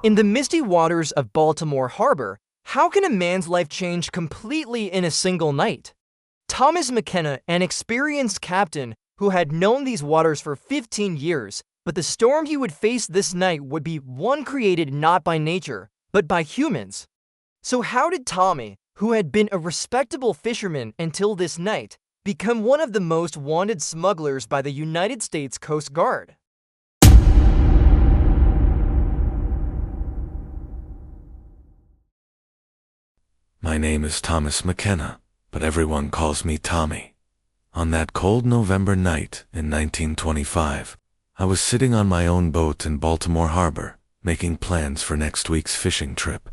In the misty waters of Baltimore Harbor, how can a man's life change completely in a single night? Thomas McKenna, an experienced captain who had known these waters for 15 years, but the storm he would face this night would be one created not by nature, but by humans. So how did Tommy, who had been a respectable fisherman until this night, become one of the most wanted smugglers by the United States Coast Guard? My name is Thomas McKenna, but everyone calls me Tommy. On that cold November night in 1925, I was sitting on my own boat in Baltimore Harbor, making plans for next week's fishing trip.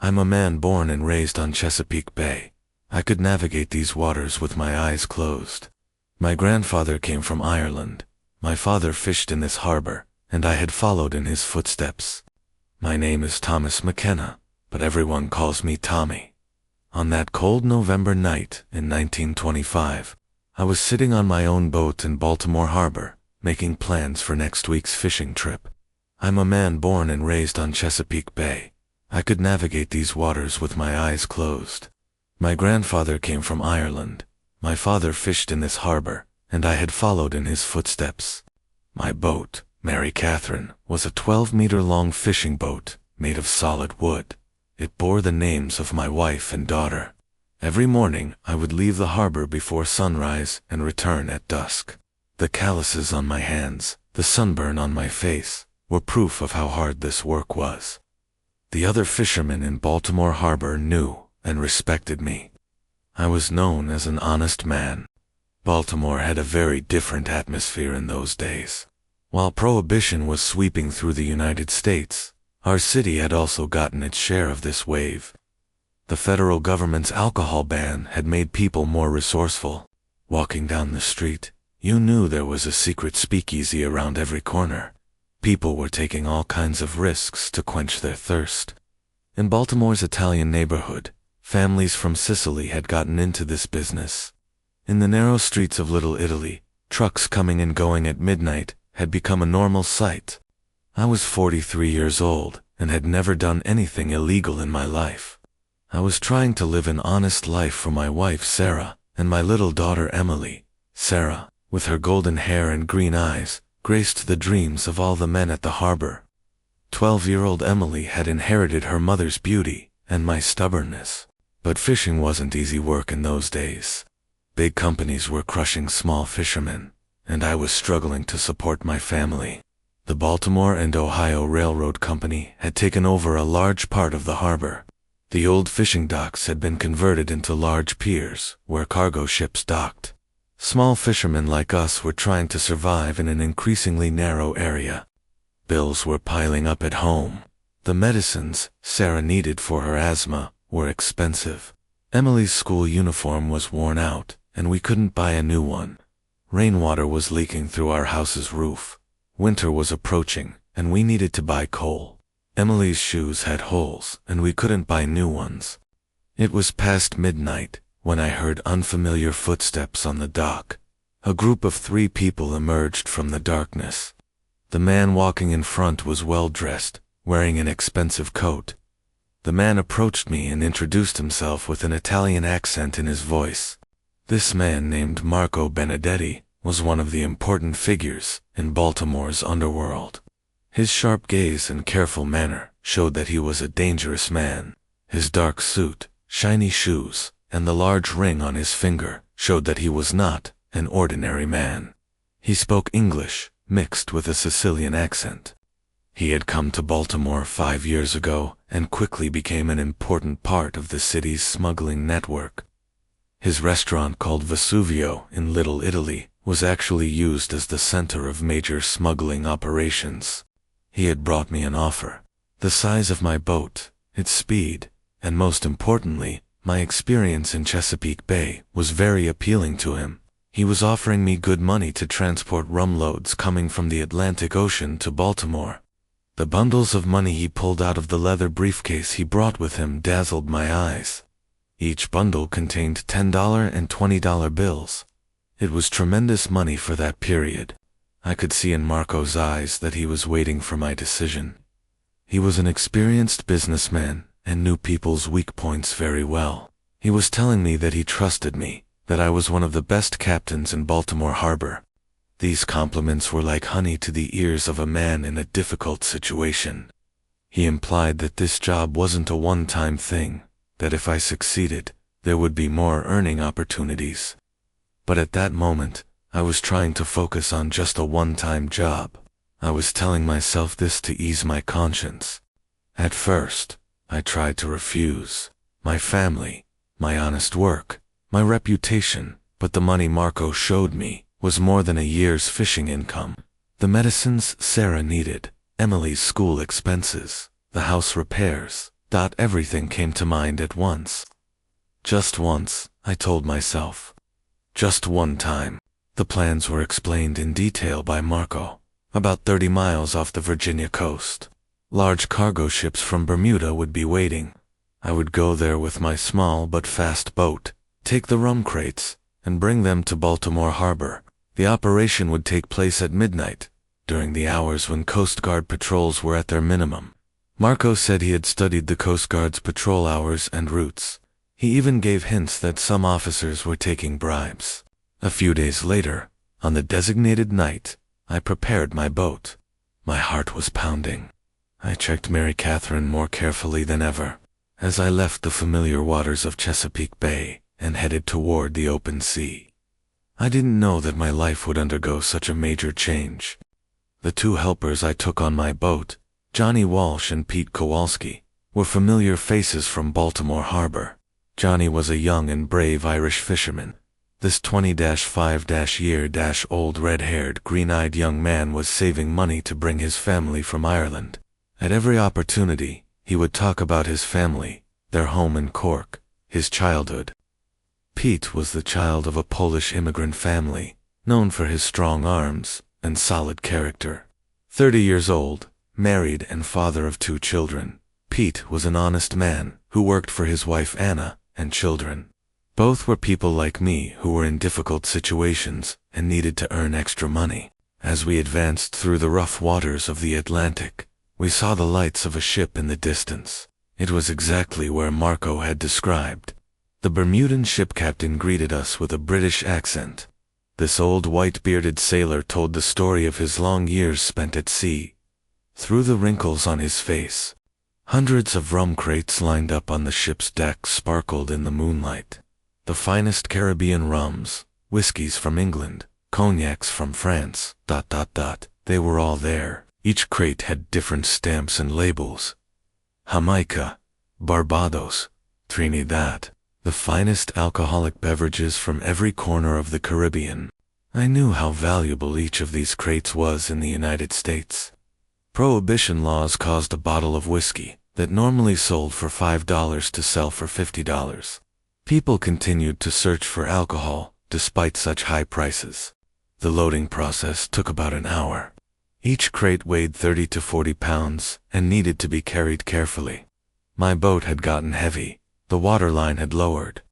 I'm a man born and raised on Chesapeake Bay. I could navigate these waters with my eyes closed. My grandfather came from Ireland. My father fished in this harbor, and I had followed in his footsteps. My name is Thomas McKenna, but everyone calls me Tommy. On that cold November night in 1925, I was sitting on my own boat in Baltimore Harbor, making plans for next week's fishing trip. I'm a man born and raised on Chesapeake Bay. I could navigate these waters with my eyes closed. My grandfather came from Ireland. My father fished in this harbor, and I had followed in his footsteps. My boat, Mary Catherine, was a 12-meter-long fishing boat made of solid wood. It bore the names of my wife and daughter. Every morning I would leave the harbor before sunrise and return at dusk. The calluses on my hands, the sunburn on my face, were proof of how hard this work was. The other fishermen in Baltimore Harbor knew and respected me. I was known as an honest man. Baltimore had a very different atmosphere in those days. While Prohibition was sweeping through the United States, our city had also gotten its share of this wave. The federal government's alcohol ban had made people more resourceful. Walking down the street, you knew there was a secret speakeasy around every corner. People were taking all kinds of risks to quench their thirst. In Baltimore's Italian neighborhood, families from Sicily had gotten into this business. In the narrow streets of Little Italy, trucks coming and going at midnight had become a normal sight. I was 43 years old and had never done anything illegal in my life. I was trying to live an honest life for my wife Sarah and my little daughter Emily. Sarah, with her golden hair and green eyes, graced the dreams of all the men at the harbor. 12-year-old Emily had inherited her mother's beauty and my stubbornness. But fishing wasn't easy work in those days. Big companies were crushing small fishermen, and I was struggling to support my family. The Baltimore and Ohio Railroad Company had taken over a large part of the harbor. The old fishing docks had been converted into large piers where cargo ships docked. Small fishermen like us were trying to survive in an increasingly narrow area. Bills were piling up at home. The medicines Sarah needed for her asthma were expensive. Emily's school uniform was worn out, and we couldn't buy a new one. Rainwater was leaking through our house's roof. Winter was approaching, and we needed to buy coal. Emily's shoes had holes, and we couldn't buy new ones. It was past midnight when I heard unfamiliar footsteps on the dock. A group of 3 people emerged from the darkness. The man walking in front was well-dressed, wearing an expensive coat. The man approached me and introduced himself with an Italian accent in his voice. This man, named Marco Benedetti, was one of the important figures in Baltimore's underworld. His sharp gaze and careful manner showed that he was a dangerous man. His dark suit, shiny shoes, and the large ring on his finger showed that he was not an ordinary man. He spoke English, mixed with a Sicilian accent. He had come to Baltimore 5 years ago and quickly became an important part of the city's smuggling network. His restaurant called Vesuvio in Little Italy was actually used as the center of major smuggling operations. He had brought me an offer. The size of my boat, its speed, and most importantly, my experience in Chesapeake Bay was very appealing to him. He was offering me good money to transport rum loads coming from the Atlantic Ocean to Baltimore. The bundles of money he pulled out of the leather briefcase he brought with him dazzled my eyes. Each bundle contained $10 and $20 bills. It was tremendous money for that period. I could see in Marco's eyes that he was waiting for my decision. He was an experienced businessman and knew people's weak points very well. He was telling me that he trusted me, that I was one of the best captains in Baltimore Harbor. These compliments were like honey to the ears of a man in a difficult situation. He implied that this job wasn't a one-time thing, that if I succeeded, there would be more earning opportunities. But at that moment, I was trying to focus on just a one-time job. I was telling myself this to ease my conscience. At first, I tried to refuse. My family, my honest work, my reputation, but the money Marco showed me was more than a year's fishing income. The medicines Sarah needed, Emily's school expenses, the house repairs, everything came to mind at once. Just once, I told myself. Just one time. The plans were explained in detail by Marco. About 30 miles off the Virginia coast. Large cargo ships from Bermuda would be waiting. I would go there with my small but fast boat, take the rum crates, and bring them to Baltimore Harbor. The operation would take place at midnight, during the hours when Coast Guard patrols were at their minimum. Marco said he had studied the Coast Guard's patrol hours and routes. He even gave hints that some officers were taking bribes. A few days later, on the designated night, I prepared my boat. My heart was pounding. I checked Mary Catherine more carefully than ever, as I left the familiar waters of Chesapeake Bay and headed toward the open sea. I didn't know that my life would undergo such a major change. The two helpers I took on my boat, Johnny Walsh and Pete Kowalski, were familiar faces from Baltimore Harbor. Johnny was a young and brave Irish fisherman. This 20-5-year-old red-haired, green-eyed young man was saving money to bring his family from Ireland. At every opportunity, he would talk about his family, their home in Cork, his childhood. Pete was the child of a Polish immigrant family, known for his strong arms and solid character. 30 years old, married and father of 2 children, Pete was an honest man who worked for his wife Anna and children. Both were people like me who were in difficult situations and needed to earn extra money. As we advanced through the rough waters of the Atlantic, we saw the lights of a ship in the distance. It was exactly where Marco had described. The Bermudan ship captain greeted us with a British accent. This old white-bearded sailor told the story of his long years spent at sea. Through the wrinkles on his face, hundreds of rum crates lined up on the ship's deck sparkled in the moonlight. The finest Caribbean rums, whiskeys from England, cognacs from France, They were all there. Each crate had different stamps and labels. Jamaica, Barbados, Trinidad. The finest alcoholic beverages from every corner of the Caribbean. I knew how valuable each of these crates was in the United States. Prohibition laws caused a bottle of whiskey that normally sold for $5 to sell for $50. People continued to search for alcohol despite such high prices. The loading process took about an hour. Each crate weighed 30 to 40 pounds and needed to be carried carefully. My boat had gotten heavy. The waterline had lowered.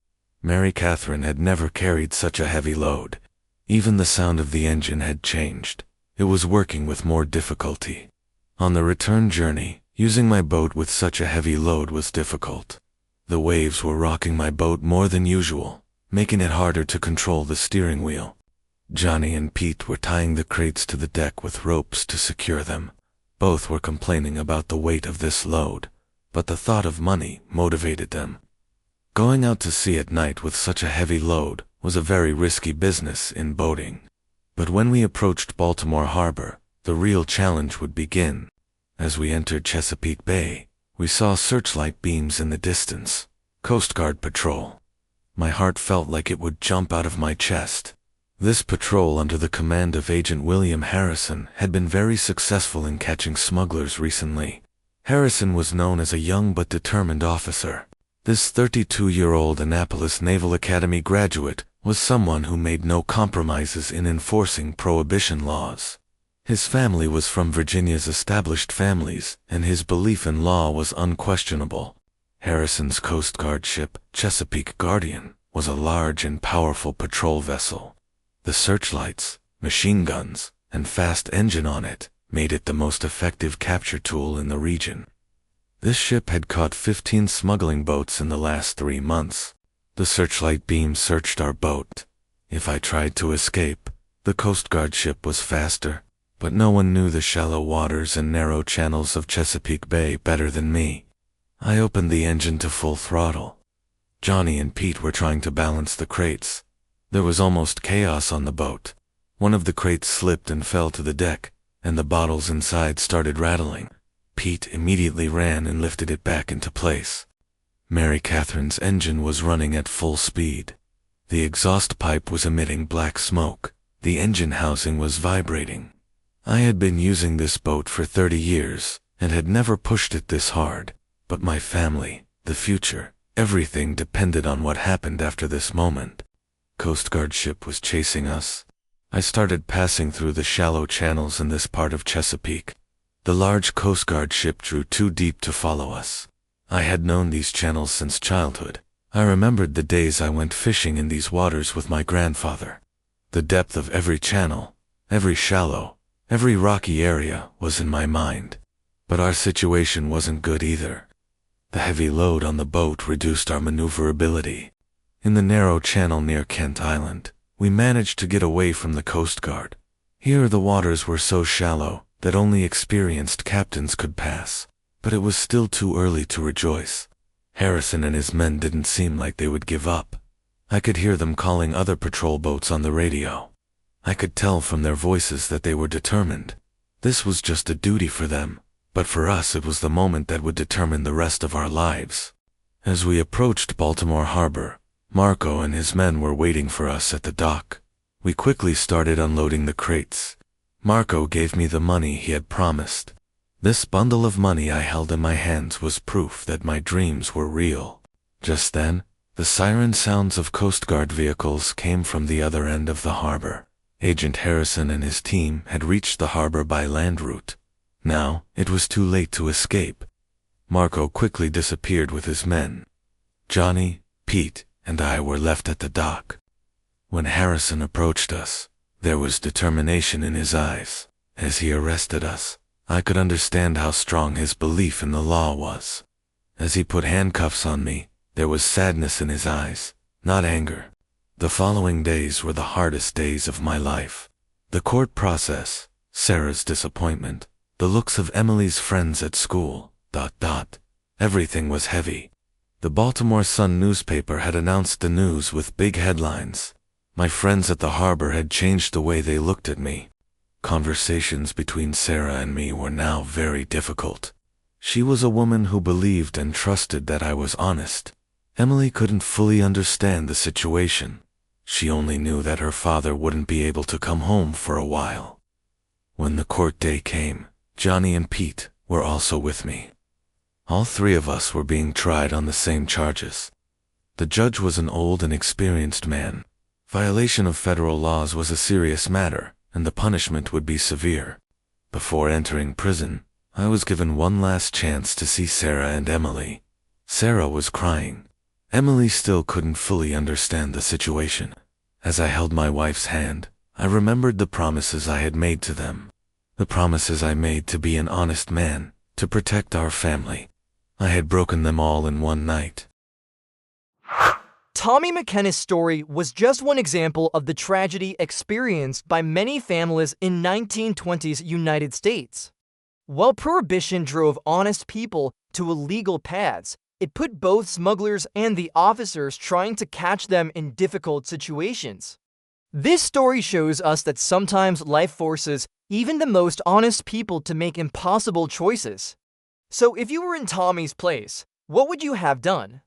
Mary Catherine had never carried such a heavy load. Even the sound of the engine had changed. It was working with more difficulty. On the return journey, using my boat with such a heavy load was difficult. The waves were rocking my boat more than usual, making it harder to control the steering wheel. Johnny and Pete were tying the crates to the deck with ropes to secure them. Both were complaining about the weight of this load, but the thought of money motivated them. Going out to sea at night with such a heavy load was a very risky business in boating. But when we approached Baltimore Harbor, the real challenge would begin. As we entered Chesapeake Bay, we saw searchlight beams in the distance. Coast Guard patrol. My heart felt like it would jump out of my chest. This patrol under the command of Agent William Harrison had been very successful in catching smugglers recently. Harrison was known as a young but determined officer. This 32-year-old Annapolis Naval Academy graduate was someone who made no compromises in enforcing prohibition laws. His family was from Virginia's established families, and his belief in law was unquestionable. Harrison's Coast Guard ship, Chesapeake Guardian, was a large and powerful patrol vessel. The searchlights, machine guns, and fast engine on it made it the most effective capture tool in the region. This ship had caught 15 smuggling boats in the last 3 months. The searchlight beam searched our boat. If I tried to escape, the Coast Guard ship was faster, but no one knew the shallow waters and narrow channels of Chesapeake Bay better than me. I opened the engine to full throttle. Johnny and Pete were trying to balance the crates. There was almost chaos on the boat. One of the crates slipped and fell to the deck, and the bottles inside started rattling. Pete immediately ran and lifted it back into place. Mary Catherine's engine was running at full speed. The exhaust pipe was emitting black smoke. The engine housing was vibrating. I had been using this boat for 30 years and had never pushed it this hard, but my family, the future, everything depended on what happened after this moment. Coast Guard ship was chasing us. I started passing through the shallow channels in this part of Chesapeake. The large Coast Guard ship drew too deep to follow us. I had known these channels since childhood. I remembered the days I went fishing in these waters with my grandfather. The depth of every channel, every shallow, every rocky area was in my mind. But our situation wasn't good either. The heavy load on the boat reduced our maneuverability. In the narrow channel near Kent Island, we managed to get away from the Coast Guard. Here the waters were so shallow that only experienced captains could pass, but it was still too early to rejoice. Harrison and his men didn't seem like they would give up. I could hear them calling other patrol boats on the radio. I could tell from their voices that they were determined. This was just a duty for them, but for us it was the moment that would determine the rest of our lives. As we approached Baltimore Harbor, Marco and his men were waiting for us at the dock. We quickly started unloading the crates. Marco gave me the money he had promised. This bundle of money I held in my hands was proof that my dreams were real. Just then, the siren sounds of Coast Guard vehicles came from the other end of the harbor. Agent Harrison and his team had reached the harbor by land route. Now, it was too late to escape. Marco quickly disappeared with his men. Johnny, Pete, and I were left at the dock. When Harrison approached us, there was determination in his eyes. As he arrested us, I could understand how strong his belief in the law was. As he put handcuffs on me, there was sadness in his eyes, not anger. The following days were the hardest days of my life. The court process, Sarah's disappointment, the looks of Emily's friends at school, ... Everything was heavy. The Baltimore Sun newspaper had announced the news with big headlines. My friends at the harbor had changed the way they looked at me. Conversations between Sarah and me were now very difficult. She was a woman who believed and trusted that I was honest. Emily couldn't fully understand the situation. She only knew that her father wouldn't be able to come home for a while. When the court day came, Johnny and Pete were also with me. All three of us were being tried on the same charges. The judge was an old and experienced man. Violation of federal laws was a serious matter, and the punishment would be severe. Before entering prison, I was given one last chance to see Sarah and Emily. Sarah was crying. Emily still couldn't fully understand the situation. As I held my wife's hand, I remembered the promises I had made to them. The promises I made to be an honest man, to protect our family. I had broken them all in one night. Tommy McKenna's story was just one example of the tragedy experienced by many families in 1920s United States. While Prohibition drove honest people to illegal paths, it put both smugglers and the officers trying to catch them in difficult situations. This story shows us that sometimes life forces even the most honest people to make impossible choices. So if you were in Tommy's place, what would you have done?